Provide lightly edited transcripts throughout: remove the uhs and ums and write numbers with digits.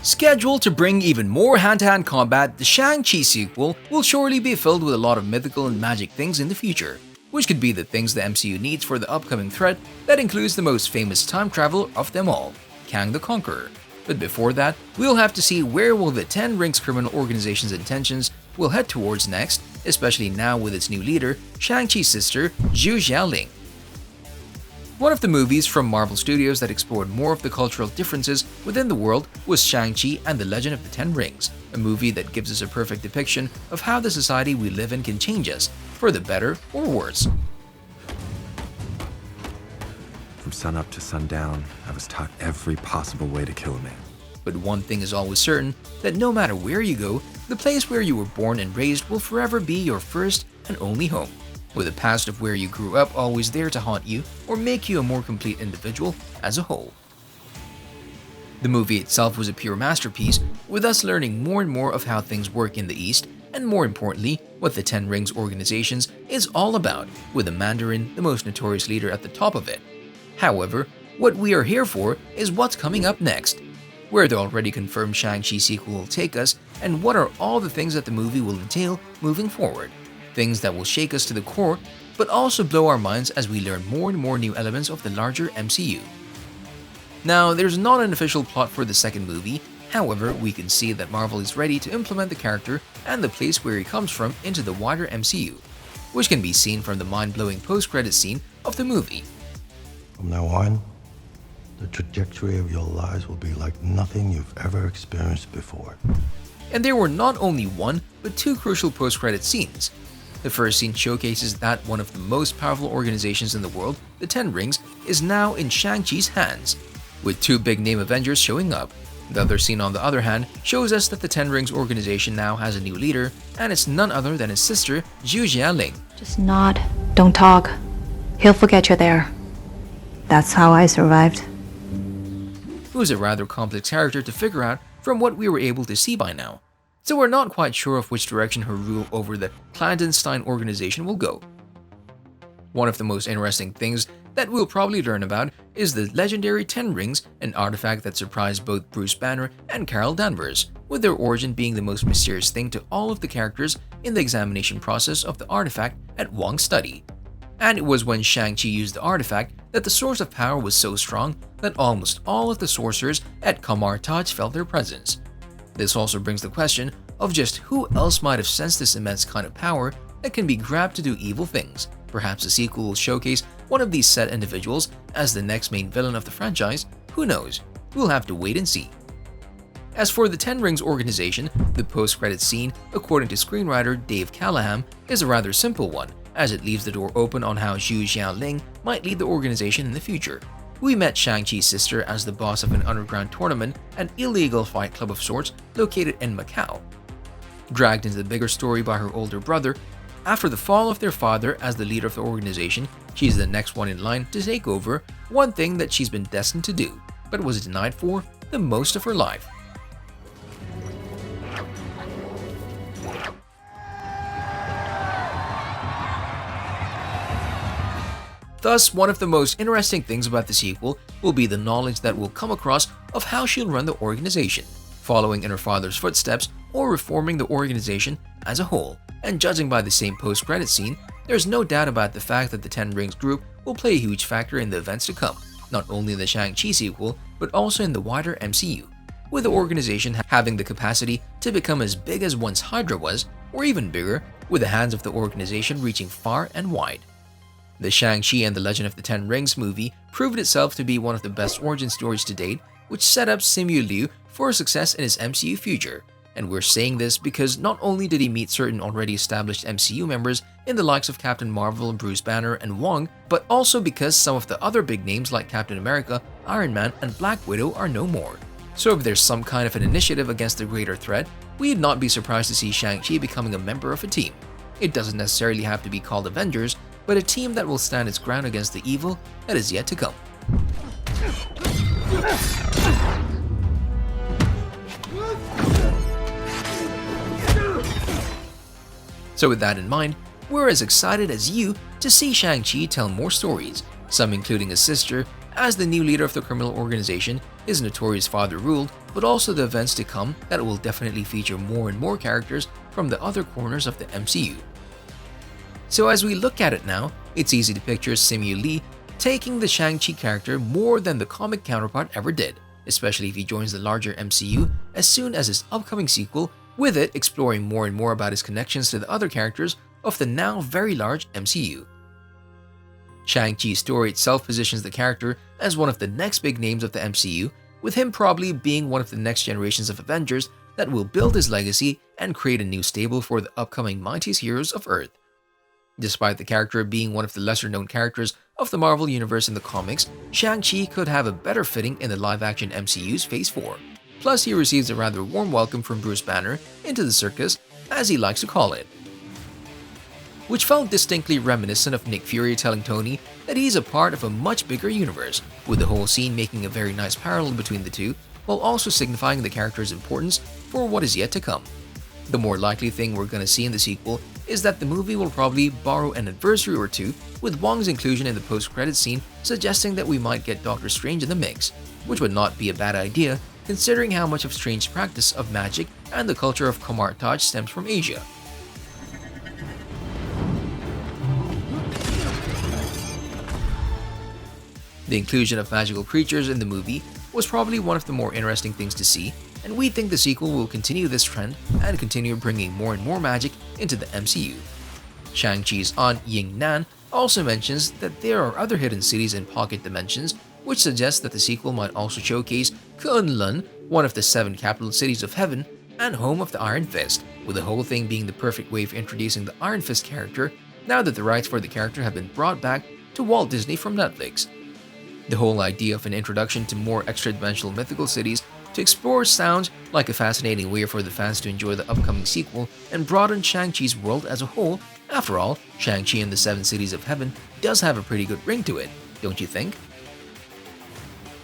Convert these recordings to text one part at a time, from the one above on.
Scheduled to bring even more hand-to-hand combat, the Shang-Chi sequel will surely be filled with a lot of mythical and magic things in the future, which could be the things the MCU needs for the upcoming threat that includes the most famous time traveler of them all, Kang the Conqueror. But before that, we'll have to see where will the Ten Rings criminal organization's intentions will head towards next, especially now with its new leader, Shang-Chi's sister, Xialing. One of the movies from Marvel Studios that explored more of the cultural differences within the world was Shang-Chi and the Legend of the Ten Rings, a movie that gives us a perfect depiction of how the society we live in can change us, for the better or worse. From sunup to sundown, I was taught every possible way to kill a man. But one thing is always certain, that no matter where you go, the place where you were born and raised will forever be your first and only home, with the past of where you grew up always there to haunt you or make you a more complete individual as a whole. The movie itself was a pure masterpiece, with us learning more and more of how things work in the East, and more importantly, what the Ten Rings organizations is all about, with the Mandarin, the most notorious leader, at the top of it. However, what we are here for is what's coming up next, where the already confirmed Shang-Chi sequel will take us, and what are all the things that the movie will entail moving forward. Things that will shake us to the core, but also blow our minds as we learn more and more new elements of the larger MCU. Now, there's not an official plot for the second movie, however, we can see that Marvel is ready to implement the character and the place where he comes from into the wider MCU, which can be seen from the mind-blowing post-credit scene of the movie. From now on, the trajectory of your lives will be like nothing you've ever experienced before. And there were not only one, but two crucial post-credit scenes. The first scene showcases that one of the most powerful organizations in the world, the Ten Rings, is now in Shang-Chi's hands, with two big-name Avengers showing up. The other scene, on the other hand, shows us that the Ten Rings organization now has a new leader, and it's none other than his sister, Xialing. Just nod, don't talk. He'll forget you're there. That's how I survived. Who's a rather complex character to figure out from what we were able to see by now. So we're not quite sure of which direction her rule over the clandestine organization will go. One of the most interesting things that we'll probably learn about is the legendary Ten Rings, an artifact that surprised both Bruce Banner and Carol Danvers, with their origin being the most mysterious thing to all of the characters in the examination process of the artifact at Wong's study. And it was when Shang-Chi used the artifact that the source of power was so strong that almost all of the sorcerers at Kamar Taj felt their presence. This also brings the question of just who else might have sensed this immense kind of power that can be grabbed to do evil things. Perhaps the sequel will showcase one of these said individuals as the next main villain of the franchise. Who knows? We'll have to wait and see. As for the Ten Rings organization, the post-credit scene, according to screenwriter Dave Callaham, is a rather simple one, as it leaves the door open on how Xialing might lead the organization in the future. We met Shang-Chi's sister as the boss of an underground tournament, an illegal fight club of sorts located in Macau. Dragged into the bigger story by her older brother, after the fall of their father as the leader of the organization, she's the next one in line to take over, one thing that she's been destined to do, but was denied for the most of her life. Thus, one of the most interesting things about the sequel will be the knowledge that we'll come across of how she'll run the organization, following in her father's footsteps or reforming the organization as a whole. And judging by the same post-credit scene, there's no doubt about the fact that the Ten Rings group will play a huge factor in the events to come, not only in the Shang-Chi sequel, but also in the wider MCU, with the organization having the capacity to become as big as once Hydra was, or even bigger, with the hands of the organization reaching far and wide. The Shang-Chi and the Legend of the Ten Rings movie proved itself to be one of the best origin stories to date, which set up Simu Liu for success in his MCU future. And we're saying this because not only did he meet certain already established MCU members in the likes of Captain Marvel, Bruce Banner, and Wong, but also because some of the other big names like Captain America, Iron Man, and Black Widow are no more. So if there's some kind of an initiative against the greater threat, we'd not be surprised to see Shang-Chi becoming a member of a team. It doesn't necessarily have to be called Avengers, but a team that will stand its ground against the evil that is yet to come. So with that in mind, we're as excited as you to see Shang-Chi tell more stories, some including his sister as the new leader of the criminal organization, his notorious father ruled, but also the events to come that will definitely feature more and more characters from the other corners of the MCU. So as we look at it now, it's easy to picture Simu Liu taking the Shang-Chi character more than the comic counterpart ever did, especially if he joins the larger MCU as soon as his upcoming sequel, with it exploring more and more about his connections to the other characters of the now very large MCU. Shang-Chi's story itself positions the character as one of the next big names of the MCU, with him probably being one of the next generations of Avengers that will build his legacy and create a new stable for the upcoming mightiest heroes of Earth. Despite the character being one of the lesser-known characters of the Marvel Universe in the comics, Shang-Chi could have a better fitting in the live-action MCU's Phase 4. Plus, he receives a rather warm welcome from Bruce Banner into the circus, as he likes to call it, which felt distinctly reminiscent of Nick Fury telling Tony that he's a part of a much bigger universe, with the whole scene making a very nice parallel between the two, while also signifying the character's importance for what is yet to come. The more likely thing we're gonna see in the sequel is that the movie will probably borrow an adversary or two, with Wong's inclusion in the post-credit scene suggesting that we might get Doctor Strange in the mix, which would not be a bad idea considering how much of Strange's practice of magic and the culture of Kamartaj stems from Asia. The inclusion of magical creatures in the movie was probably one of the more interesting things to see, and we think the sequel will continue this trend and continue bringing more and more magic into the MCU. Shang-Chi's aunt Ying Nan also mentions that there are other hidden cities in pocket dimensions, which suggests that the sequel might also showcase Kunlun, one of the 7 capital cities of heaven and home of the Iron Fist, with the whole thing being the perfect way of introducing the Iron Fist character now that the rights for the character have been brought back to Walt Disney from Netflix. The whole idea of an introduction to more extra-dimensional mythical cities to explore sounds like a fascinating way for the fans to enjoy the upcoming sequel and broaden Shang-Chi's world as a whole. After all, Shang-Chi and the 7 Cities of Heaven does have a pretty good ring to it, don't you think?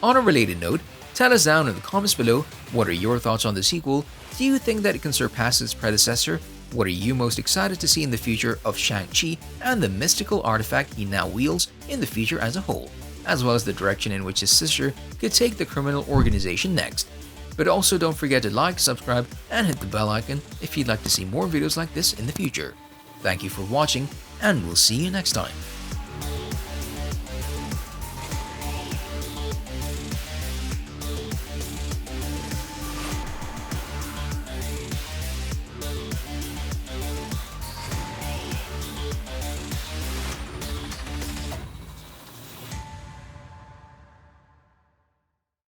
On a related note, tell us down in the comments below, what are your thoughts on the sequel? Do you think that it can surpass its predecessor? What are you most excited to see in the future of Shang-Chi and the mystical artifact he now wields in the future as a whole, as well as the direction in which his sister could take the criminal organization next? But also don't forget to like, subscribe, and hit the bell icon if you'd like to see more videos like this in the future. Thank you for watching, and we'll see you next time.